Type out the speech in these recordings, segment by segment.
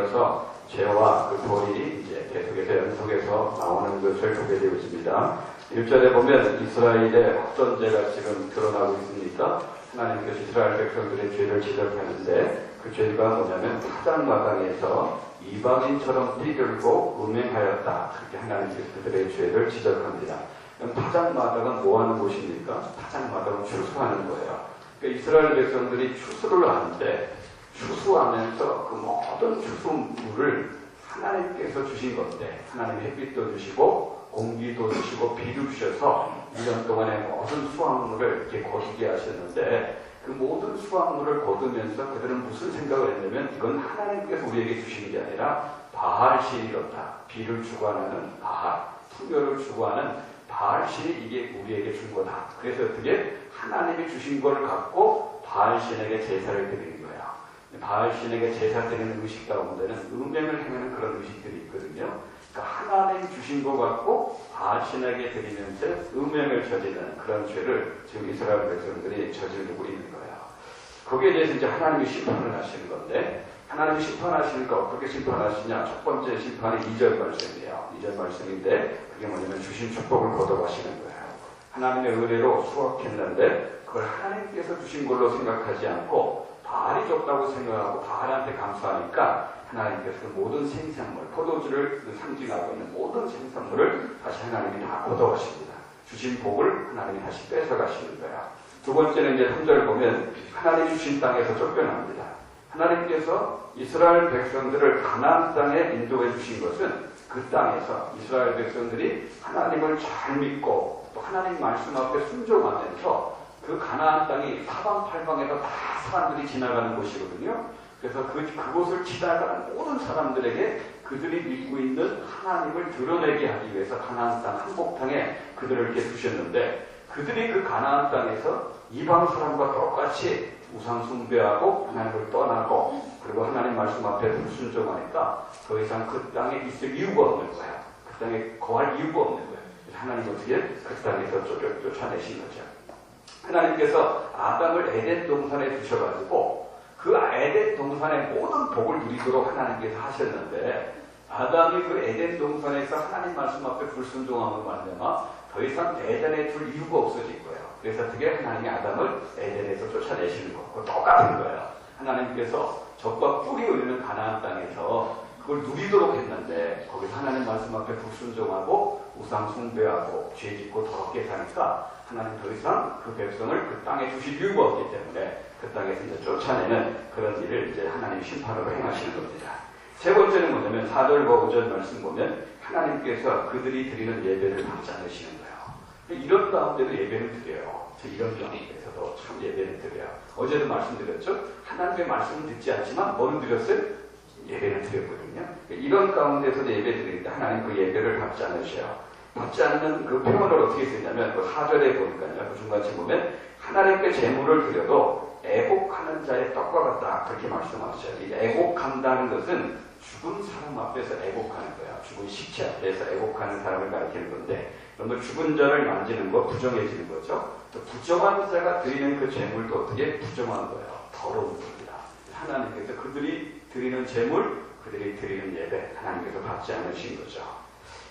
이어서 죄와 그 벌이 이제 계속해서 연속해서 나오는 것을 보게 되고 있습니다. 1절에 보면 이스라엘의 어떤 죄가 지금 드러나고 있습니까? 하나님께서 이스라엘 백성들의 죄를 지적하는데 그 죄가 뭐냐면 타작마당에서 이방인처럼 뛰들고 음행하였다. 그렇게 하나님께서 그들의 죄를 지적합니다. 그럼 타작마당은 뭐 하는 곳입니까? 타작마당은 추수하는 거예요. 그러니까 이스라엘 백성들이 추수를 하는데 추수하면서 그 모든 추수물을 하나님께서 주신 건데 하나님의 햇빛도 주시고 공기도 주시고 비도 주셔서 1년 동안의 모든 수확물을 이렇게 거두게 하셨는데 그 모든 수확물을 거두면서 그들은 무슨 생각을 했냐면 이건 하나님께서 우리에게 주신 게 아니라 바알신이었다. 비를 주관하는 바알, 풍요를 주관하는 바알신이 이게 우리에게 준 거다. 그래서 어떻게 하나님이 주신 걸 갖고 바알신에게 제사를 드리는 거야. 바알신에게 제사 드리는 의식 가운데는 음행을 행하는 그런 의식들이 있거든요. 그러니까 하나님 주신 것 갖고 바알신에게 드리면서 음행을 저지르는 그런 죄를 지금 이스라엘 백성들이 저지르고 있는 거예요. 거기에 대해서 이제 하나님이 심판을 하시는 건데 하나님이 심판하시니까 어떻게 심판하시냐? 첫 번째 심판이 2절 말씀이에요. 2절 말씀인데 그게 뭐냐면 주신 축복을 걷어가시는 거예요. 하나님의 은혜로 수확했는데 그걸 하나님께서 주신 걸로 생각하지 않고 바알이 줬다고 생각하고 바알한테 감사하니까 하나님께서 그 모든 생산물, 포도주를 상징하고 있는 모든 생산물을 다시 하나님이 다 걷어가십니다. 주신 복을 하나님이 다시 뺏어가시는 거야. 두 번째는 이제 3절 보면 하나님 주신 땅에서 쫓겨납니다. 하나님께서 이스라엘 백성들을 가나안 땅에 인도해 주신 것은 그 땅에서 이스라엘 백성들이 하나님을 잘 믿고 또 하나님 말씀 앞에 순종하면서 그 가나안 땅이 사방팔방에서 다 사람들이 지나가는 곳이거든요. 그래서 그곳을 지나가는 모든 사람들에게 그들이 믿고 있는 하나님을 드러내게 하기 위해서 가나안 땅 한복탕에 그들을 이렇게 두셨는데 그들이 그 가나안 땅에서 이방 사람과 똑같이 우상 숭배하고 하나님을 떠나고 그리고 하나님 말씀 앞에 불순종하니까 더 이상 그 땅에 있을 이유가 없는 거예요. 그 땅에 거할 이유가 없는 거예요. 그래서 하나님 어떻게 그 땅에서 쫓아내신 거죠. 하나님께서 아담을 에덴 동산에 두셔가지고 그 에덴 동산의 모든 복을 누리도록 하나님께서 하셨는데 아담이 그 에덴 동산에서 하나님 말씀 앞에 불순종함으로 말미암아 더 이상 에덴에 둘 이유가 없어진 거예요. 그래서 어떻게 하나님이 아담을 에덴에서 쫓아내시는 거고 똑같은 거예요. 하나님께서 적과 뿔이 올리는 가나안 땅에서 그걸 누리도록 했는데 거기서 하나님 말씀 앞에 불순종하고 우상 숭배하고 죄짓고 더럽게 사니까 하나님 더 이상 그 백성을 그 땅에 주실 이유가 없기 때문에 그 땅에서 이제 쫓아내는 그런 일을 이제 하나님 심판으로 행하시는 겁니다. 세 번째는 뭐냐면 4절과 5절 말씀 보면 하나님께서 그들이 드리는 예배를 받지 않으시는 거예요. 이런 가운데도 예배를 드려요. 이런 가운데서도 참 예배를 드려요. 어제도 말씀드렸죠. 하나님의 말씀을 듣지 않지만 뭐를 드렸어요? 예배를 드렸거든요. 이런 가운데서도 예배 드리는데 하나님 그 예배를 받지 않으셔요. 받지 않는 그 표현을 어떻게 쓰냐면 그 4절에 보니까요. 그 중간쯤 보면 하나님께 제물을 드려도 애곡하는 자의 떡과 같다. 그렇게 말씀하셔요. 이 애곡한다는 것은 죽은 사람 앞에서 애곡하는 거예요. 죽은 시체 앞에서 애곡하는 사람을 가리키는 건데 그러면 죽은 자를 만지는 거 부정해지는 거죠. 또 부정한 자가 드리는 그 제물도 어떻게 부정한 거예요. 더러운 겁니다. 하나님께서 그들이 드리는 제물, 그들이 드리는 예배 하나님께서 받지 않으신 거죠.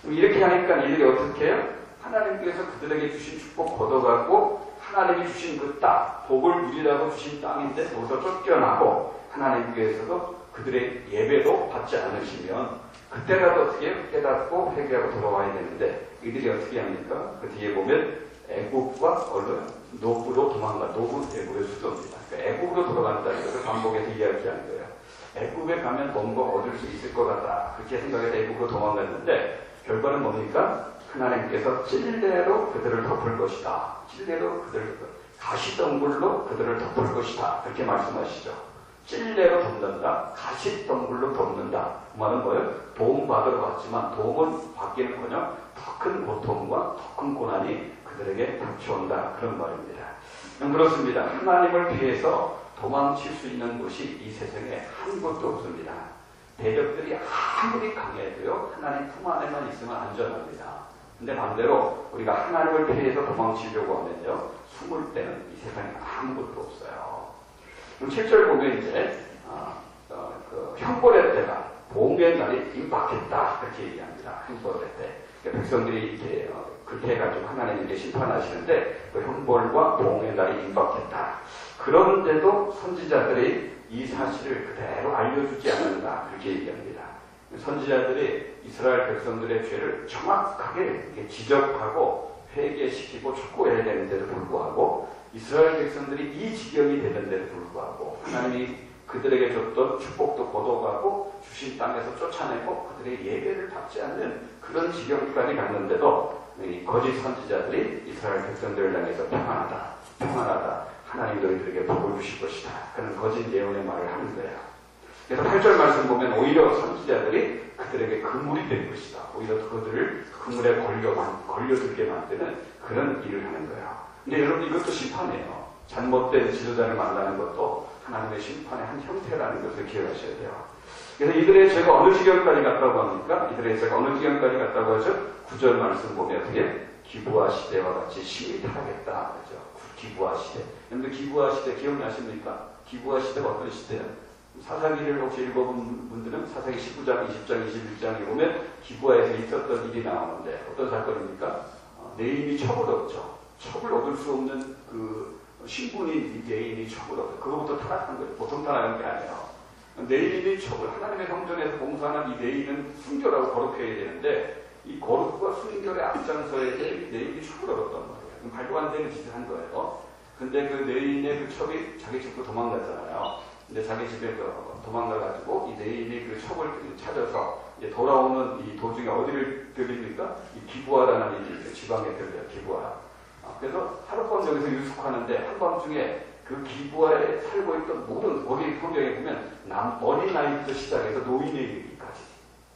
이렇게 하니까 이들이 어떻게 해요? 하나님께서 그들에게 주신 축복 걷어가고 하나님이 주신 그 땅, 복을 누리라고 주신 땅인데 거기서 쫓겨나고 하나님께서도 그들의 예배도 받지 않으시면 그때라도 어떻게 깨닫고 회개하고 돌아와야 되는데 이들이 어떻게 합니까? 그 뒤에 보면 애국과 노브로 도망가. 노브 애국의 수도입니다. 그러니까 애국으로 돌아간다는 것을 반복해서 이야기하는 거예요. 애국에 가면 뭔가 얻을 수 있을 것 같다. 그렇게 생각해서 애국으로 도망갔는데 결과는 뭡니까? 하나님께서 찔레로 그들을 덮을 것이다. 찔레로 그들을 가시덩굴로 그들을 덮을 것이다. 그렇게 말씀하시죠. 찔레로 덮는다. 가시덩굴로 덮는다. 그 말은 뭐예요? 도움받으러 갔지만 도움은 받기는커녕 더 큰 고통과 더 큰 고난이 그들에게 닥쳐온다. 그런 말입니다. 그렇습니다. 하나님을 피해서 도망칠 수 있는 곳이 이 세상에 한 곳도 없습니다. 대적들이 아무리 강해도요. 하나님 품 안에만 있으면 안전합니다. 근데 반대로 우리가 하나님을 피해서 도망치려고 하면요. 숨을 때는 이 세상에 아무것도 없어요. 그럼 7절 보면 이제 형벌의 때가 봉의 날이 임박했다. 그렇게 얘기합니다. 형벌의 때. 그러니까 백성들이 이제 그렇게 해가지고 하나님께 심판하시는데 그 형벌과 봉의 날이 임박했다. 그런데도 선지자들이 이 사실을 그대로 알려주지 않는다. 그렇게 얘기합니다. 선지자들이 이스라엘 백성들의 죄를 정확하게 지적하고 회개시키고 촉구해야 되는데도 불구하고 이스라엘 백성들이 이 지경이 되는데도 불구하고 하나님이 그들에게 줬던 축복도 거둬가고 주신 땅에서 쫓아내고 그들의 예배를 받지 않는 그런 지경까지 갔는데도 이 거짓 선지자들이 이스라엘 백성들을 향해서 평안하다, 평안하다, 하나님 너희들에게 복을 주실 것이다. 그런 거짓 예언의 말을 하는 거예요. 그래서 8절 말씀 보면 오히려 선지자들이 그들에게 그물이 될 것이다. 오히려 그들을 그물에 걸려들게 만드는 그런 일을 하는 거예요. 근데 여러분 이것도 심판이에요. 잘못된 지도자를 만나는 것도 하나님의 심판의 한 형태라는 것을 기억하셔야 돼요. 그래서 이들의 죄가 어느 지경까지 갔다고 합니까? 이들의 죄가 어느 지경까지 갔다고 하죠? 9절 말씀 보면 어떻게? 기브아 시대와 같이 심히 타락했다. 그렇죠? 기브아 시대. 여러분들 기브아 시대 기억나십니까? 기브아 시대가 어떤 시대예요? 사사기를 혹시 읽어본 분들은 사사기 19장, 20장, 21장에 보면 기브아에서 있었던 일이 나오는데 어떤 사건입니까? 네임이 첩을 얻죠. 첩을 얻을 수 없는 그 신분인 네임이 첩을 얻죠. 그거부터 타락한 거예요. 보통 타락한 게 아니에요. 네임이 첩을 하나님의 성전에서 봉사하는 이 네임은 순결하고 거룩해야 되는데 이 거룩과 순결의 앞장서야 될 네임이 첩을 얻었단 말이에요. 말도 안 되는 짓을 한 거예요. 근데 그 네임의 그 첩이 자기 집으로 도망갔잖아요. 근데 자기 집에서 도망가가지고 이 네임이 그 첩을 찾아서 이제 돌아오는 이 도중에 어디를 들립니까? 이 기브아라는 이 지방에 들려요. 기브아. 그래서 하룻밤 여기서 유숙하는데 한밤중에 그 기브아에 살고 있던 모든 거기 성경에 보면 어린 나이부터 시작해서 노인에 이르기까지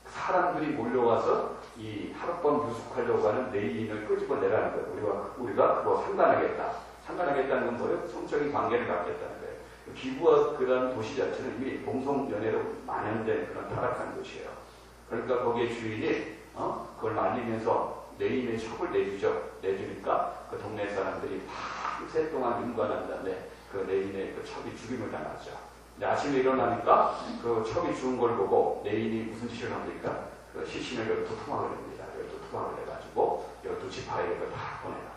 사람들이 몰려와서 이 하룻밤 유숙하려고 하는 네임을 끄집어내라는 거예요. 우리가 그거 상관하겠다. 상관하겠다는 건 뭐예요? 성적인 관계를 갖겠다는 거예요. 기브아 그다음 도시 자체는 이미 동성연애로 만연된 그런 타락한 곳이에요. 그러니까 거기에 주인이 그걸 말리면서 네임의 첩을 내주니까 그 동네 사람들이 밤새 동안 윤관한 다음에 그 네임의 그 첩이 죽임을 당하죠. 근데 아침에 일어나니까 그 첩이 죽은 걸 보고 네임이 무슨 짓을 합니까? 그 시신을 열두 토막을 냅니다. 열두 토막을 내가지고 열두 지파에게 그걸 다 보내요.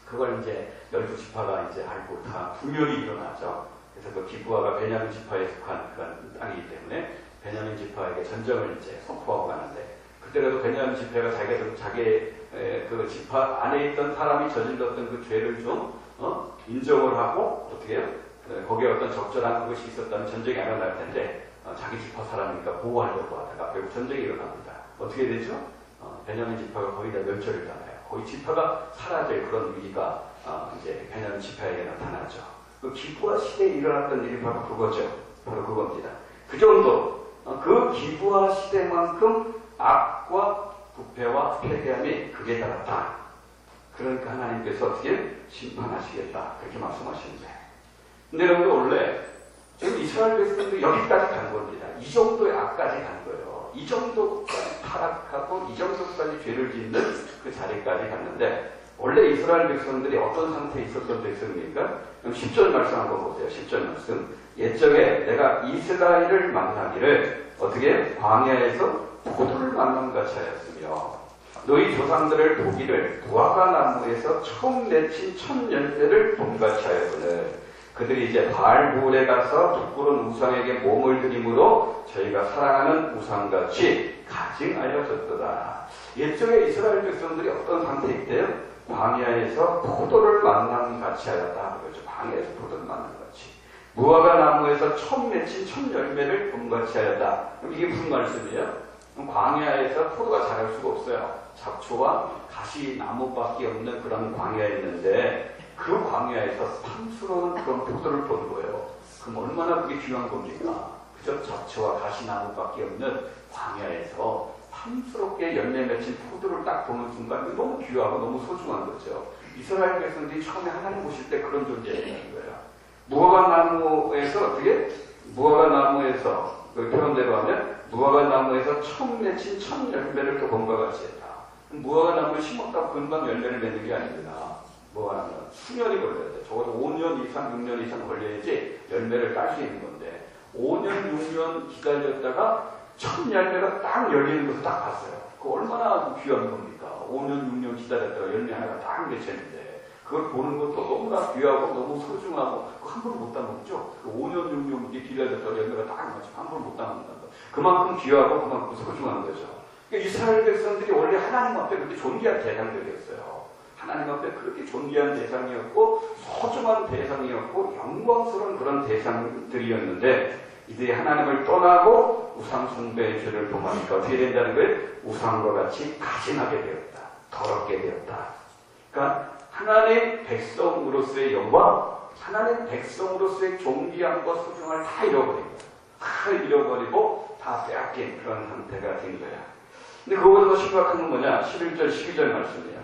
그걸 이제 열두 지파가 이제 알고 다 분열이 일어나죠. 그래서 그 기브아가 베냐민 지파에 속한 그런 땅이기 때문에 베냐민 지파에게 전쟁을 이제 선포하고 가는데 그때라도 베냐민 지파가 자기의 그 지파 안에 있던 사람이 저질렀던 그 죄를 좀 인정을 하고 어떻게 해요? 거기에 어떤 적절한 것이 있었다면 전쟁이 안 일어날 텐데 자기 지파 사람이니까 보호하려고 하다가 결국 전쟁이 일어납니다. 어떻게 되죠? 베냐민 지파가 거의 다 멸절을 당해요. 거의 지파가 사라질 그런 위기가 이제 베냐민 지파에게 나타나죠. 그 기브아 시대에 일어났던 일이 바로 그거죠. 바로 그겁니다. 그 정도, 그 기브아 시대만큼 악과 부패와 패배함이 극에 달았다. 그러니까 하나님께서 어떻게 심판하시겠다. 그렇게 말씀하시는데. 근데 여러분 원래 지금 이스라엘 백성도 여기까지 간 겁니다. 이 정도의 악까지 간 거예요. 이 정도까지 타락하고 이 정도까지 죄를 짓는 그 자리까지 갔는데 원래 이스라엘 백성들이 어떤 상태에 있었던 백성입니까? 10절 말씀 한번 보세요. 10절 말씀. 옛적에 내가 이스라엘을 만나기를 어떻게 광야에서 포도를 만난 같이 하였으며 너희 조상들을 보기를 무화과 나무에서 처음 맺힌 첫 열매를 본같이 하였거늘 그들이 이제 바알부울에 가서 부끄러운 우상에게 몸을 들임으로 저희가 사랑하는 우상같이 가증하여졌도다. 옛적에 이스라엘 백성들이 어떤 상태에 있대요? 광야에서 포도를 만남 같이 하였다. 그렇죠. 광야에서 포도를 만남 같이. 무화과 나무에서 처음 맺힌 첫 열매를 본같이 하였다. 그럼 이게 무슨 말씀이에요? 그럼 광야에서 포도가 자랄 수가 없어요. 잡초와 가시나무밖에 없는 그런 광야였는데 그 광야에서 탐스러운 그런 포도를 본 거예요. 그럼 얼마나 그게 귀한 겁니까? 그저 잡초와 가시나무밖에 없는 광야에서 탐스럽게 열매 맺힌 포도를 딱 보는 순간 너무 귀하고 너무 소중한 거죠. 이스라엘 백성들이 처음에 하나님 보실 때 그런 존재였다는 거예요. 무화과 나무에서 어떻게? 무화과 나무에서 그 표현대로 하면 무화과 나무에서 처음 맺힌 첫 열매를 또 본과 같이 했다. 무화과 나무를 심었다고 금방 열매를 맺는 게 아닙니다. 무화과 나무는 수년이 걸려야 돼. 적어도 5년 이상, 6년 이상 걸려야지 열매를 딸 수 있는 건데 5년, 6년 기다렸다가 첫 열매가 딱 열리는 것을 딱 봤어요. 그 얼마나 귀한 겁니까? 5년, 6년 기다렸다가 열매 하나가 딱 맺혔는데 그걸 보는 것도 너무나 귀하고 너무 소중하고 함부로 못 따먹죠. 그 5년, 6년 기다렸다가 열매가 딱 맞으면 함부로 못 따먹는다. 그만큼 귀하고 그만큼 소중한 거죠. 그러니까 이스라엘 백성들이 원래 하나님 앞에 그렇게 존귀한 대상들이었어요. 하나님 앞에 그렇게 존귀한 대상이었고 소중한 대상이었고 영광스러운 그런 대상들이었는데 이들이 하나님을 떠나고 우상 숭배의 죄를 범하니까 어떻게 된다는 거예요? 우상과 같이 가증하게 되었다. 더럽게 되었다. 그러니까 하나님 백성으로서의 영광, 하나님 백성으로서의 존귀함과 소중함을 다 잃어버린 거예요. 다 잃어버리고 다 빼앗긴 그런 상태가 된 거야. 근데 그거보다 더 심각한 건 뭐냐? 11절, 12절 말씀이에요.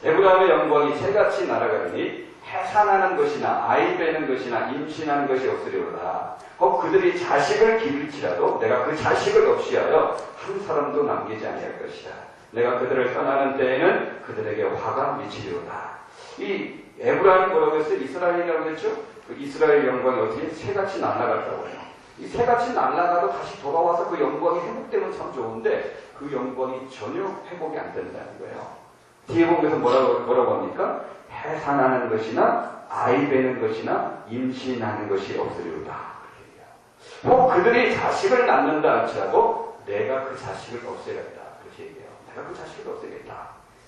에브라임의 영광이 새같이 날아가니 해산하는 것이나 아이 베는 것이나 임신하는 것이 없으리로다. 그들이 자식을 기를지라도 내가 그 자식을 없이 하여 한 사람도 남기지 아니할 것이다. 내가 그들을 떠나는 때에는 그들에게 화가 미치리로다. 이 에브라임이 뭐라고 했어요? 이스라엘이라고 했죠? 그 이스라엘 영광이 어떻게 새같이 날아갔다고 해요. 이 새같이 날아가도 다시 돌아와서 그 영광이 회복되면 참 좋은데 그 영광이 전혀 회복이 안 된다는 거예요. 뒤에 보면서 뭐라고 합니까? 해산하는 것이나 아이 베는 것이나 임신하는 것이 없으리로다. 그들이 자식을 낳는다 할지라도 내가 그 자식을 없애겠다. 그렇게 얘기해요. 내가 그 자식을 없애겠다.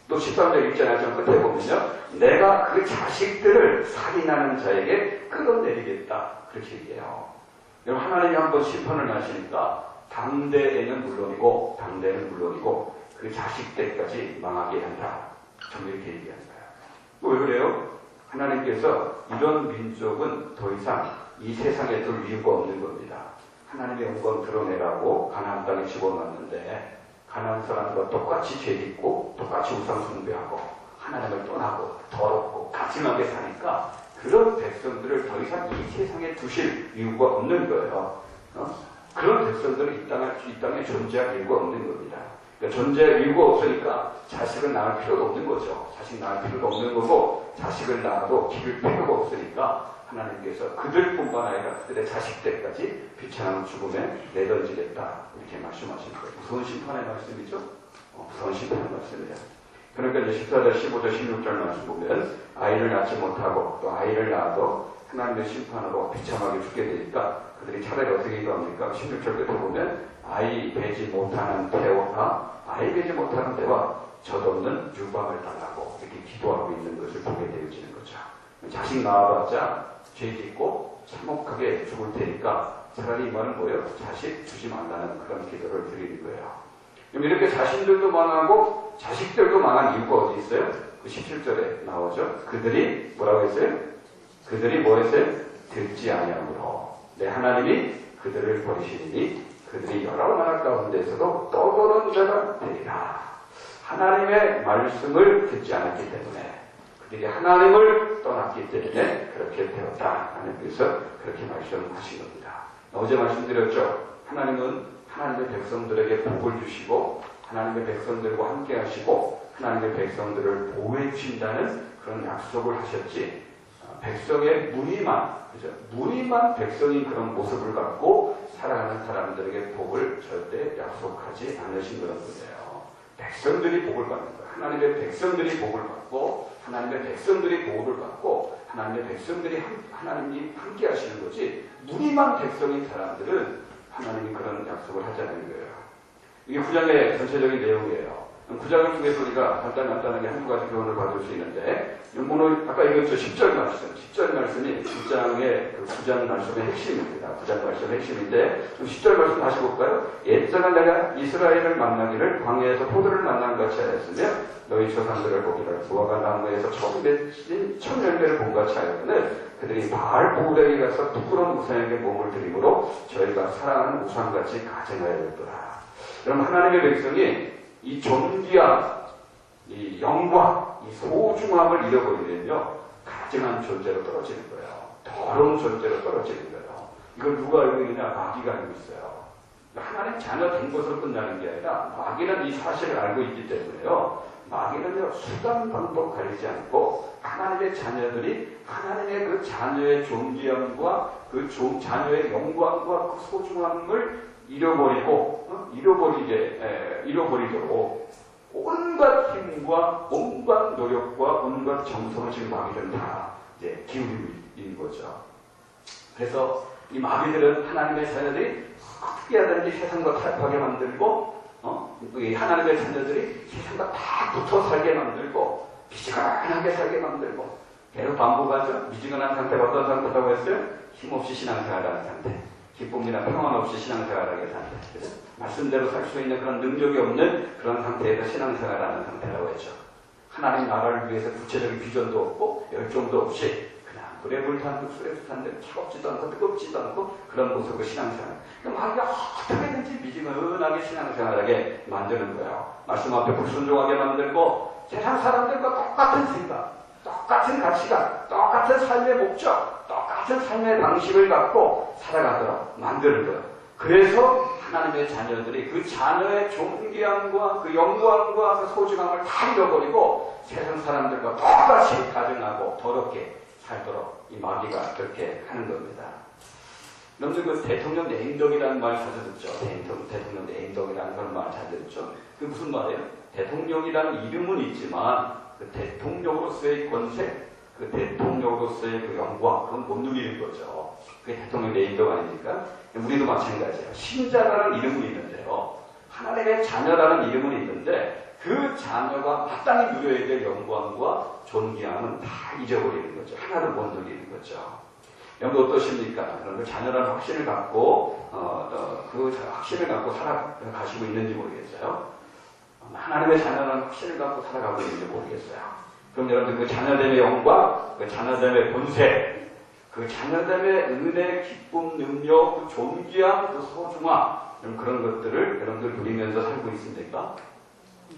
또 13절 읽잖아요. 좀 끝에 보면요. 내가 그 자식들을 살인하는 자에게 끌어내리겠다. 그렇게 얘기해요. 여러분 하나님이 한번 심판을 하시니까 당대는 물론이고 그 자식 때까지 망하게 한다. 전부 이렇게 얘기하는 거예요. 왜 그래요? 하나님께서 이런 민족은 더 이상 이 세상에 둘 이유가 없는 겁니다. 하나님의 영광 드러내라고 가나안 땅에 집어넣었는데 가나안 사람과 똑같이 죄짓고 똑같이 우상 숭배하고 하나님을 떠나고 더럽고 가증하게 사니까 그런 백성들을 더 이상 이 세상에 두실 이유가 없는 거예요. 그런 백성들은 이 땅에 존재할 이유가 없는 겁니다. 그러니까 존재할 이유가 없으니까 자식을 낳을 필요도 없는 거죠. 자식 낳을 필요도 없는 거고 자식을 낳아도 기를 필요가 없으니까 하나님께서 그들뿐만 아니라 그들의 자식 때까지 비참한 죽음에 내던지겠다. 이렇게 말씀하신 거예요. 무서운 심판의 말씀이죠. 무서운 심판의 말씀이에요. 그러니까 이제 14절, 15절, 16절 말씀 보면 아이를 낳지 못하고 또 아이를 낳아도 하나님의 심판으로 비참하게 죽게 되니까 그들이 차라리 어떻게 기도합니까? 16절 끝에 보면 아이 베지 못하는 태와 아이 베지 못하는 태와 젖없는 유방을 달라고 이렇게 기도하고 있는 것을 보게 되어지는 거죠. 자식 낳아봤자 죄 짓고 참혹하게 죽을 테니까 차라리 이 말은 뭐예요? 자식 주지 말라는 그런 기도를 드리는 거예요. 그럼 이렇게 자신들도 망하고 자식들도 망한 이유가 어디 있어요? 그 17절에 나오죠. 그들이 뭐라고 했어요? 그들이 뭐 했어요? 듣지 아니함으로 내 하나님이 그들을 버리시니 그들이 여러 나라 가운데서도 떠도는 자가 되리라. 하나님의 말씀을 듣지 않았기 때문에 그들이 하나님을 떠났기 때문에 그렇게 되었다. 하나님께서 그렇게 말씀하신 겁니다. 어제 말씀드렸죠. 하나님은 하나님의 백성들에게 복을 주시고 하나님의 백성들과 함께 하시고 하나님의 백성들을 보호해 주신다는 그런 약속을 하셨지. 백성의 무늬만 백성인 그런 모습을 갖고 살아가는 사람들에게 복을 절대 약속하지 않으신 그런 거예요. 백성들이 복을 받는 거예요. 하나님의 백성들이 복을 받고 하나님의 백성들이 보호를 받고 하나님의 백성들이 하나님이 함께 하시는 거지 무늬만 백성인 사람들은 하나님이 그런 약속을 하자는 거예요. 이게 9장의 전체적인 내용이에요. 9장을 통해서 우리가 간단하게 한두 가지 교훈을 받을 수 있는데 오늘 아까 읽었죠. 10절 말씀이 9장 말씀의 핵심입니다. 9장 말씀의 핵심인데 10절 말씀 다시 볼까요? 옛전에 내가 이스라엘을 만나기를 광야에서 포도를 만난 같이 하였으며 너희 조상들을 보기를 무화과 나무에서 처음 맺힌 첫 열매를 본 같이 하였거늘 그들이 바알 보울에게 가서 부끄러운 우상에게 몸을 들이므로 저희가 사랑하는 우상같이 가증하였더라. 그럼 하나님의 백성이 이 존귀함, 이 영광, 이 소중함을 잃어버리면요 가증한 존재로 떨어지는 거예요. 더러운 존재로 떨어지는 거예요. 이걸 누가 알고 있느냐? 마귀가 알고 있어요. 하나님 자녀 된 것으로 끝나는 게 아니라 마귀는 이 사실을 알고 있기 때문에요. 마귀는요 수단 방법 가리지 않고 하나님의 자녀들이 하나님의 그 자녀의 존귀함과 그 자녀의 영광과 그 소중함을 잃어버리고 잃어버리도록 온갖 힘과 온갖 노력과 온갖 정성을 지금 마귀들은 다 이제 기울이고 있는 거죠. 그래서 이 마귀들은 하나님의 자녀들이 어떻게 하든지 세상과 타협하게 만들고, 이 하나님의 자녀들이 세상과 다 붙어 살게 만들고, 미지근하게 살게 만들고, 계속 반복하죠. 미지근한 상태가 어떤 상태라고 했어요? 힘없이 신앙생활하는 상태. 기쁨이나 평안 없이 신앙생활하는 상태. 그죠? 말씀대로 살 수 있는 그런 능력이 없는 그런 상태에서 신앙생활하는 상태라고 했죠. 하나님 나라를 위해서 구체적인 비전도 없고 열정도 없이 그냥 물에 불탄 듯 술에 불탄 듯 차갑지도 않고 뜨겁지도 않고 그런 모습으로 신앙생활. 마귀가 어떻게든지 미지근하게 신앙생활하게 만드는 거예요. 말씀 앞에 불순종하게 만들고 세상 사람들과 똑같은 생각, 똑같은 가치관, 똑같은 삶의 목적, 똑같은 삶의 방식을 갖고 살아가도록 만드는 거예요. 그래서 하나님의 자녀들이 그 자녀의 존귀함과 그 영광과 그 소중함을 다 잃어버리고 세상 사람들과 똑같이 가증하고 더럽게 살도록 이 마귀가 그렇게 하는 겁니다. 여러분들 그 대통령 내임덕이라는 말 자주 듣죠. 대통령 내임덕이라는 그런 말 잘 듣죠. 그게 무슨 말이에요? 대통령이라는 이름은 있지만 그 대통령으로서의 권세, 그 대통령으로서의 그 영광, 그건 못 누리는 거죠. 그게 대통령 내임덕 아닙니까? 우리도 마찬가지예요. 신자라는 이름은 있는데요. 하나님의 자녀라는 이름은 있는데 그 자녀가 마땅히 누려야 될 영광과 존귀함은 다 잊어버리는 거죠. 하나도 못 누리는 거죠. 여러분 어떠십니까? 그런 자녀라는 확신을 갖고 그 확신을 갖고 살아가시고 있는지 모르겠어요. 하나님의 자녀라는 확신을 갖고 살아가고 있는지 모르겠어요. 그럼 여러분들 그 자녀됨의 영광, 그 자녀됨의 본색, 그 자녀됨의 은혜, 기쁨, 능력, 그 존귀함, 그 소중함 그런 것들을 여러분들 누리면서 살고 있습니까?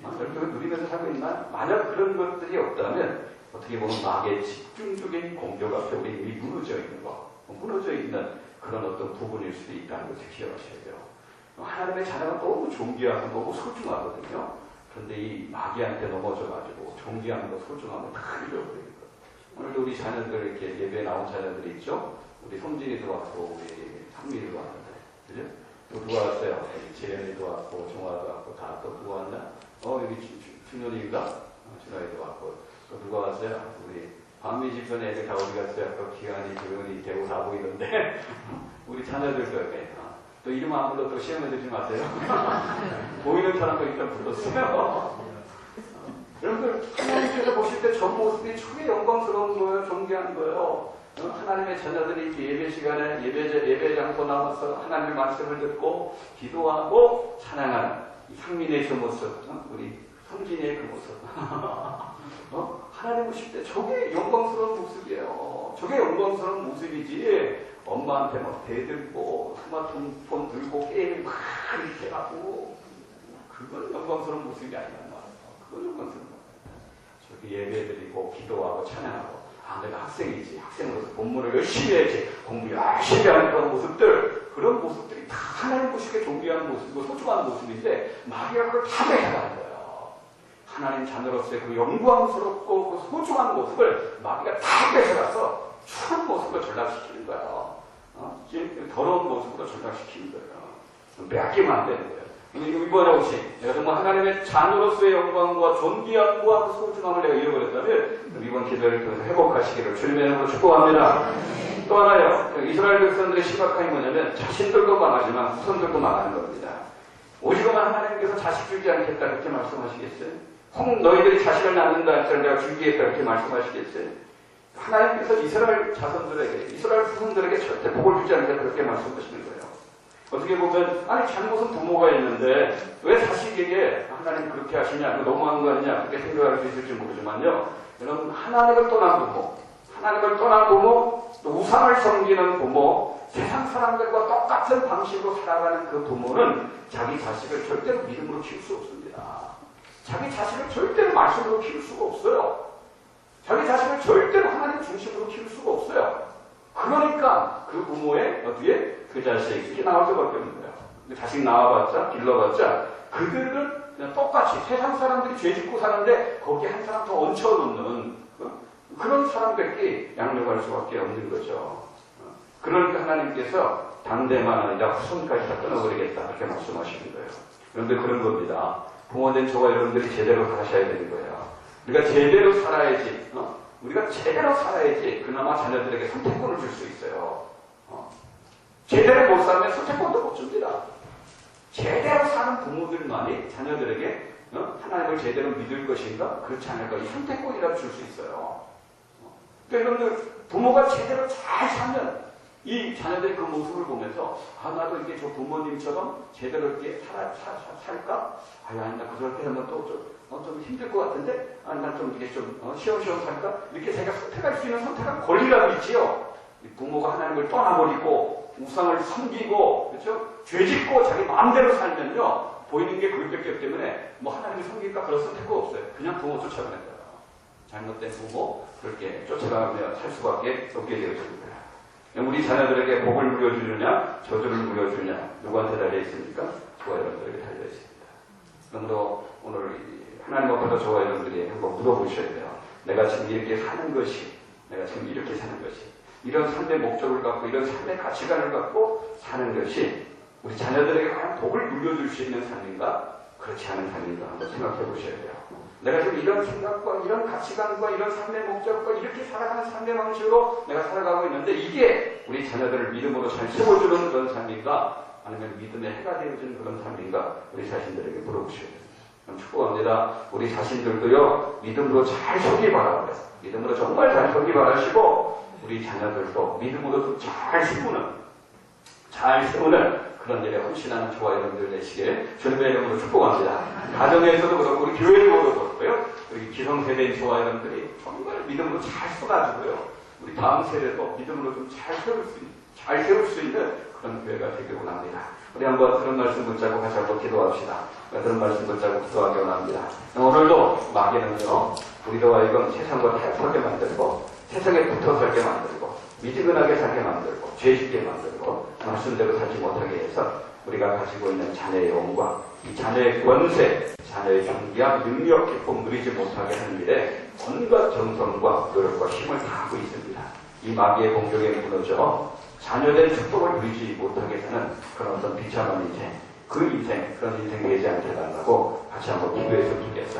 여러분들 누리면서 살고 있나요? 만약 그런 것들이 없다면 어떻게 보면 마귀의 집중적인 공격 앞에 우리 이미 무너져 있는 거, 무너져 있는 그런 어떤 부분일 수도 있다는 것을 기억하셔야 돼요. 하나님의 자녀가 너무 존귀하고 너무 소중하거든요. 그런데 이 마귀한테 넘어져가지고 존귀함과 소중함을 다 잃어버리는 거예요. 오늘도 우리 자녀들 이렇게 예배에 나온 자녀들이 있죠. 우리 송진이도 왔고 우리 상민이도 왔는데, 그죠? 또 누가 왔어요? 재현이도 왔고 종아도 왔고 다 또 누가 왔나? 여기 준현이가 준현이도 왔고 또 누가 왔어요? 우리 반미 집전 애들 다 어디 갔어요? 또 기한이, 조현이, 대우 다 보이는데 우리 자녀들도 이렇게 또 이름 안 불러 또 시험에 들지 마세요. 보이는 사람도 일단 불렀어요. 여러분들 하나님께서 보실 때 저 모습이 되게 영광스러운 거예요. 존귀한 거예요. 하나님의 자녀들이 예배 시간에 예배 장소 나와서 하나님의 말씀을 듣고 기도하고 찬양하는 이 상민의 그 모습, 우리 성진의 그 모습. 하나님 보실 때 저게 영광스러운 모습이에요. 저게 영광스러운 모습이지. 엄마한테 막 대들고 스마트폰 들고 게임 막 이렇게 하고 그건 영광스러운 모습이 아니란 말이에요. 그건 영광스러운 모습. 저렇게 예배드리고 기도하고 찬양하고 내가 학생이지. 학생으로서 본문을 열심히 해야지. 공부 열심히 하는 그런 모습들, 그런 모습들이 다 하나님 보시기에 존귀한 모습이고 소중한 모습인데 마귀가 그걸 다 뺏어가는 거예요. 하나님 자녀로서의 그 영광스럽고 그 소중한 모습을 마귀가 다 뺏어가서 추한 모습으로 전락시키는 거예요. 더러운 모습으로 전락시키는 거예요. 빼앗기면 안 되는 거예요. 이번에 오신 내가 정말 하나님의 자녀로서의 영광과 존귀함과 그 소중함을 내가 잃어버렸다면 이번 기도를 통해서 회복하시기를 주님의 이름으로 축복합니다. 또 하나요. 이스라엘 백성들의 심각함이 뭐냐면 자신들도 망하지만 후손들도 망하는 겁니다. 오시고만 하나님께서 자식 주지 않겠다 그렇게 말씀하시겠어요? 혹 너희들이 자식을 낳는다 할지라도 내가 주기겠다 그렇게 말씀하시겠어요? 하나님께서 이스라엘 자손들에게, 이스라엘 후손들에게 절대 복을 주지 않겠다 그렇게 말씀하시는 거예요. 어떻게 보면 아니 잘못은 부모가 있는데 왜 자식에게 하나님 그렇게 하시냐, 너무한 거 아니냐 그렇게 생각할 수 있을지 모르지만요. 여러분 하나님을 떠난 부모, 하나님을 떠난 부모, 또 우상을 섬기는 부모, 세상 사람들과 똑같은 방식으로 살아가는 그 부모는 자기 자식을 절대로 믿음으로 키울 수 없습니다. 자기 자식을 절대로 말씀으로 키울 수가 없어요. 자기 자식을 절대로 하나님 중심으로 키울 수가 없어요. 그러니까 그 부모의 어디에 그 자식이 나올 수밖에 없는 거예요. 자식 낳아봤자, 길러봤자 그들은 그냥 똑같이 세상 사람들이 죄 짓고 사는데 거기에 한 사람 더 얹혀놓는 그런 사람들끼리 양육할 수밖에 없는 거죠. 그러니까 하나님께서 당대만 아니라 후손까지 다 끊어버리겠다 이렇게 말씀하시는 거예요. 그런데 그런 겁니다. 부모된 저와 여러분들이 제대로 사셔야 되는 거예요. 우리가 제대로 살아야지, 우리가 제대로 살아야지 그나마 자녀들에게 선택권을 줄 수 있어요. 제대로 못 살면 선택권도 못 줍니다. 제대로 사는 부모들만이 자녀들에게 하나님을 제대로 믿을 것인가 그렇지 않을까 이 선택권이라도 줄 수 있어요. 그러니까 여러분들 부모가 제대로 잘 살면 이 자녀들의 그 모습을 보면서 나도 이게 저 부모님처럼 제대로 이렇게 살까? 아니 나 그렇게 하면 또 좀 힘들 것 같은데 난 좀 이게 좀 시험시험 살까? 이렇게 자기가 선택할 수 있는 선택한 권리라도 있지요. 부모가 하나님을 떠나버리고 우상을 섬기고 그렇죠? 죄짓고 자기 마음대로 살면요 보이는 게 그것밖에 없기 때문에 뭐 하나님을 섬길까 그럴 선택도 없어요. 그냥 부모 쫓아가는 거예요. 잘못된 부모 그렇게 쫓아가며 살 수밖에 없게 되어집니다. 우리 자녀들에게 복을 물려주느냐 저주를 물려주느냐 누구한테 달려 있습니까? 저와 여러분들에게 달려 있습니다. 그러므로 오늘 하나님 앞에서 저와 여러분들이 한번 물어보셔야 돼요. 내가 지금 이렇게 사는 것이 내가 지금 이렇게 사는 것이 이런 삶의 목적을 갖고 이런 삶의 가치관을 갖고 사는 것이 우리 자녀들에게 과연 복을 물려줄 수 있는 삶인가? 그렇지 않은 삶인가? 한번 생각해 보셔야 돼요. 내가 지금 이런 생각과 이런 가치관과 이런 삶의 목적과 이렇게 살아가는 삶의 방식으로 내가 살아가고 있는데 이게 우리 자녀들을 믿음으로 잘 세워주는 그런 삶인가? 아니면 믿음의 해가 되어주는 그런 삶인가? 우리 자신들에게 물어보셔야 됩니다. 축복합니다. 우리 자신들도요 믿음으로 잘 서기 바랍니다. 믿음으로 정말 잘 서기 바라시고 우리 자녀들도 믿음으로 좀 잘 세우는 그런 일에 헌신하는 저와 여러분들 되시길 주님의 이름으로 축복합니다. 가정에서도 그렇고 우리 교회에서도 그렇고요. 우리 기성세대인 저와 여러분들이 정말 믿음으로 잘 써가지고요. 우리 다음 세대도 믿음으로 좀 잘 세울 수 있는 그런 교회가 되길 원합니다. 우리 한번 들은 말씀 붙잡고 같이 한번 기도합시다. 들은 말씀 붙잡고 기도하기 원합니다. 오늘도 마귀는요 우리로 하여금 세상과 타협하게 만들고 세상에 붙어 살게 만들고 미지근하게 살게 만들고 죄짓게 만들고 말씀대로 살지 못하게 해서 우리가 가지고 있는 자녀의 영광, 이 자녀의 권세, 자녀의 존귀한 능력, 기쁨 누리지 못하게 하는 일에 온갖 정성과 노력과 힘을 다하고 있습니다. 이 마귀의 공격에 무너져 자녀된 축복을 누리지 못하게 하는 그런 어떤 비참한 인생, 그런 인생 되지 않게 달라고 같이 한번 기도해서 주겠습니다.